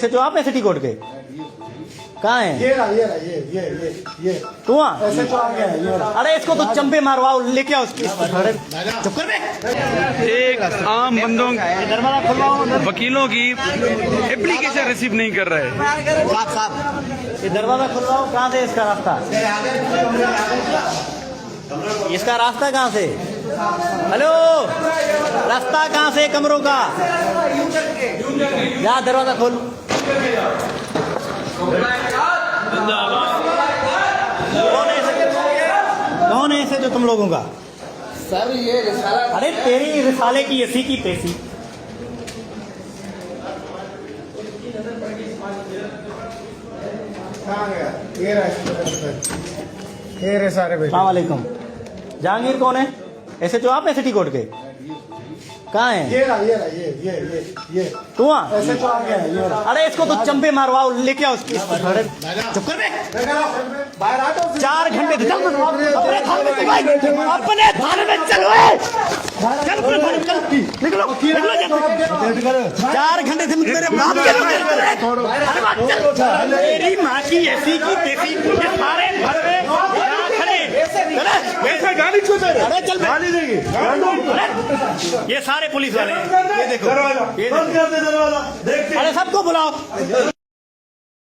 से जो आप सिटी कोर्ट के कहाँ है? ये तू वहाँ? ऐसे तो आ गया है, ये रहा। अरे इसको तो चंपे मारवाओ, लेके आओ उसकी। चुप कर बे। एक आम बंदों दरवाजा खुलवाओ। वकीलों की एप्लीकेशन रिसीव नहीं कर रहा है। ये दरवाजा खुलवाओ। कहाँ से इसका रास्ता? इसका रास्ता कहाँ से? हेलो, रास्ता कहाँ से कमरों का? जा दरवाजा खोल। कौन है ऐसे जो तुम लोगों का? सर ये रिसाला। अरे तेरी रिसाले की एसी की पेशी। कहाँ गया? ये रहा, ये रहे सारे बेटे। अस्सलाम वालेकुम। जहांगीर कौन है? ऐसे जो आप सिटी कोर्ट के कहाँ है? ये रहा, ये तू वहाँ? ऐसे तो आ गया है, ये रहा। अरे इसको तो चंपे मारवाओ, लेके आओ उसकी। चुप कर बे। बाहर आ तो 4 घंटे से चल अपने थाने में भाई, अपने थाने में चलो। चल पूरे थाने में चल, निकलो निकलो। 4 घंटे से मेरे बाप के मेरी माँ की ऐसी की तेसी, ये सारे घर में यहाँ खड़े। ऐसे गाली क्यों दे रहे? अरे चल बे। गाली देंगे। ये सारे पुलिस वाले हैं। ये देखो, ये देखो। दरवाजा अरे सबको बुलाओ।